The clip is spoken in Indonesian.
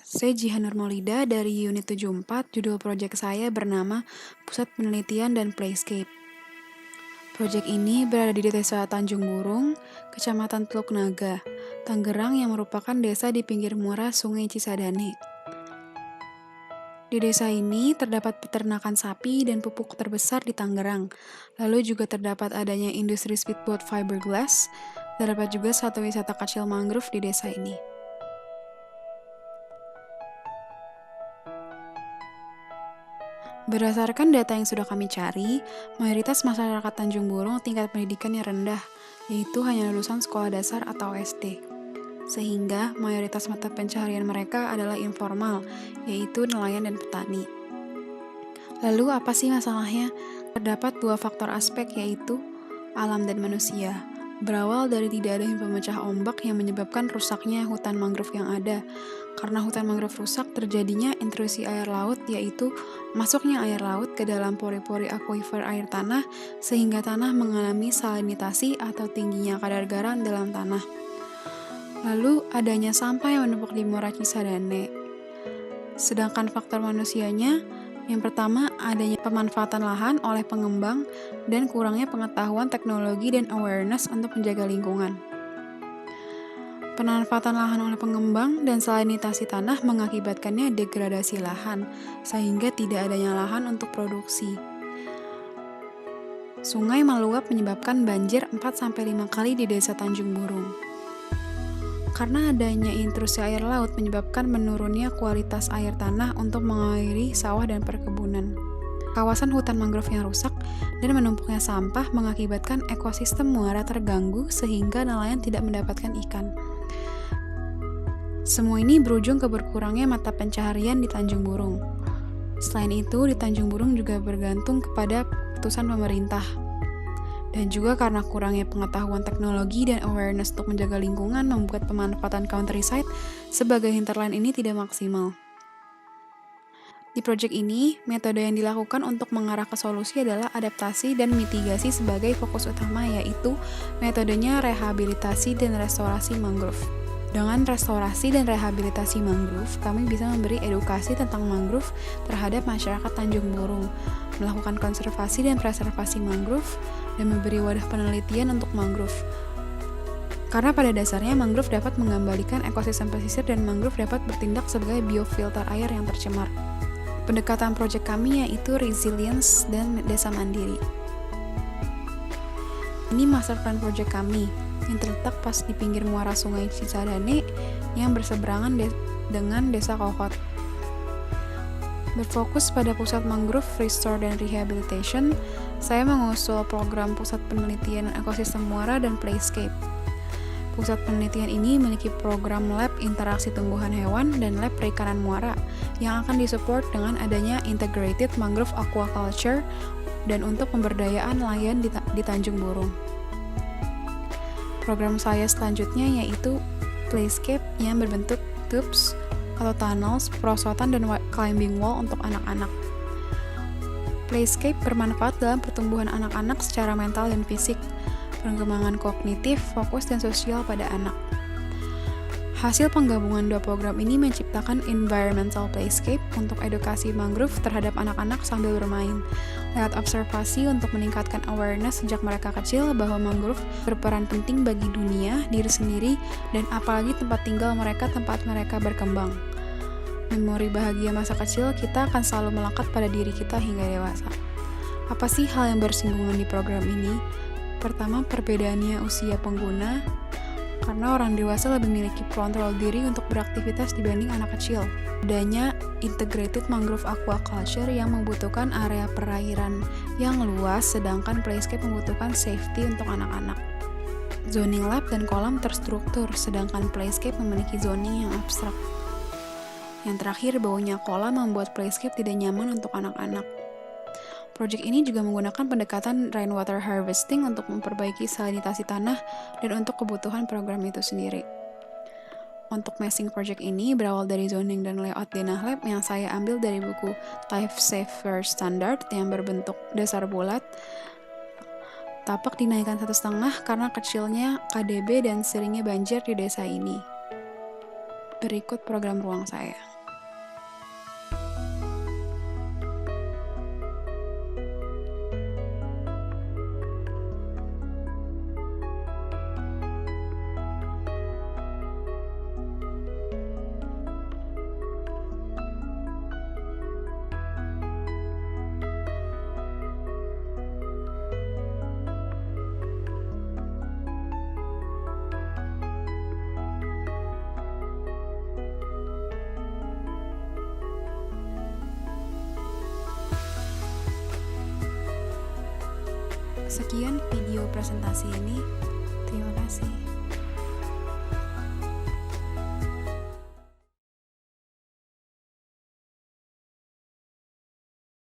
Saya Jihan Nurmaulida dari Unit 74. Judul proyek saya bernama Pusat Penelitian dan Playscape. Proyek ini berada di Desa Tanjung Burung, Kecamatan Teluk Naga, Tangerang yang merupakan desa di pinggir muara Sungai Cisadane. Di desa ini terdapat peternakan sapi dan pupuk terbesar di Tangerang. Lalu juga terdapat adanya industri speedboat fiberglass. Terdapat juga satu wisata kecil mangrove di desa ini. Berdasarkan data yang sudah kami cari, mayoritas masyarakat Tanjung Burung tingkat pendidikannya rendah, yaitu hanya lulusan sekolah dasar atau SD. Sehingga mayoritas mata pencaharian mereka adalah informal, yaitu nelayan dan petani. Lalu apa sih masalahnya? Terdapat dua faktor aspek, yaitu alam dan manusia. Berawal dari tidak adanya pemecah ombak yang menyebabkan rusaknya hutan mangrove yang ada. Karena hutan mangrove rusak, terjadinya intrusi air laut, yaitu masuknya air laut ke dalam pori-pori akuifer air tanah, sehingga tanah mengalami salinitasi atau tingginya kadar garam dalam tanah. Lalu adanya sampah yang menumpuk di muara Cisadane. Sedangkan faktor manusianya, yang pertama, adanya pemanfaatan lahan oleh pengembang dan kurangnya pengetahuan teknologi dan awareness untuk menjaga lingkungan. Pemanfaatan lahan oleh pengembang dan salinitasi tanah mengakibatkannya degradasi lahan, sehingga tidak adanya lahan untuk produksi. Sungai meluap menyebabkan banjir 4-5 kali di desa Tanjung Burung. Karena adanya intrusi air laut menyebabkan menurunnya kualitas air tanah untuk mengairi sawah dan perkebunan. Kawasan hutan mangrove yang rusak dan menumpuknya sampah mengakibatkan ekosistem muara terganggu sehingga nelayan tidak mendapatkan ikan. Semua ini berujung ke berkurangnya mata pencaharian di Tanjung Burung. Selain itu, di Tanjung Burung juga bergantung kepada keputusan pemerintah. Dan juga karena kurangnya pengetahuan teknologi dan awareness untuk menjaga lingkungan membuat pemanfaatan countryside sebagai hinterland ini tidak maksimal. Di proyek ini, metode yang dilakukan untuk mengarah ke solusi adalah adaptasi dan mitigasi sebagai fokus utama, yaitu metodenya rehabilitasi dan restorasi mangrove. Dengan restorasi dan rehabilitasi mangrove, kami bisa memberi edukasi tentang mangrove terhadap masyarakat Tanjung Burung, melakukan konservasi dan preservasi mangrove, dan memberi wadah penelitian untuk mangrove. Karena pada dasarnya mangrove dapat mengembalikan ekosistem pesisir dan mangrove dapat bertindak sebagai biofilter air yang tercemar. Pendekatan proyek kami yaitu resilience dan desa mandiri. Ini master plan proyek kami yang terletak pas di pinggir muara Sungai Cisadane yang berseberangan dengan desa Kokot. Berfokus pada pusat mangrove restore dan rehabilitation, saya mengusul program pusat penelitian ekosistem muara dan playscape. Pusat penelitian ini memiliki program lab interaksi tumbuhan hewan dan lab perikanan muara yang akan disupport dengan adanya integrated mangrove aquaculture dan untuk pemberdayaan nelayan di Tanjung Burung. Program saya selanjutnya yaitu playscape yang berbentuk tubes atau tunnels, perosotan, dan climbing wall untuk anak-anak. Playscape bermanfaat dalam pertumbuhan anak-anak secara mental dan fisik, pengembangan kognitif, fokus, dan sosial pada anak. Hasil penggabungan dua program ini menciptakan environmental playscape untuk edukasi mangrove terhadap anak-anak sambil bermain, lewat observasi untuk meningkatkan awareness sejak mereka kecil bahwa mangrove berperan penting bagi dunia, diri sendiri, dan apalagi tempat tinggal mereka, tempat mereka berkembang. Memori bahagia masa kecil kita akan selalu melekat pada diri kita hingga dewasa. Apa sih hal yang bersinggungan di program ini? Pertama, perbedaannya usia pengguna, karena orang dewasa lebih memiliki kontrol diri untuk beraktivitas dibanding anak kecil. Adanya integrated mangrove aquaculture yang membutuhkan area perairan yang luas, sedangkan playscape membutuhkan safety untuk anak-anak. Zoning lab dan kolam terstruktur, sedangkan playscape memiliki zoning yang abstrak. Yang terakhir, baunya kolam membuat playscape tidak nyaman untuk anak-anak. Proyek ini juga menggunakan pendekatan rainwater harvesting untuk memperbaiki salinitasi tanah dan untuk kebutuhan program itu sendiri. Untuk massing project ini berawal dari zoning dan layout denah lab yang saya ambil dari buku Life Saver Standard yang berbentuk dasar bulat. Tapak dinaikkan 1,5 karena kecilnya KDB dan seringnya banjir di desa ini. Berikut program ruang saya. Sekian video presentasi ini. Terima kasih.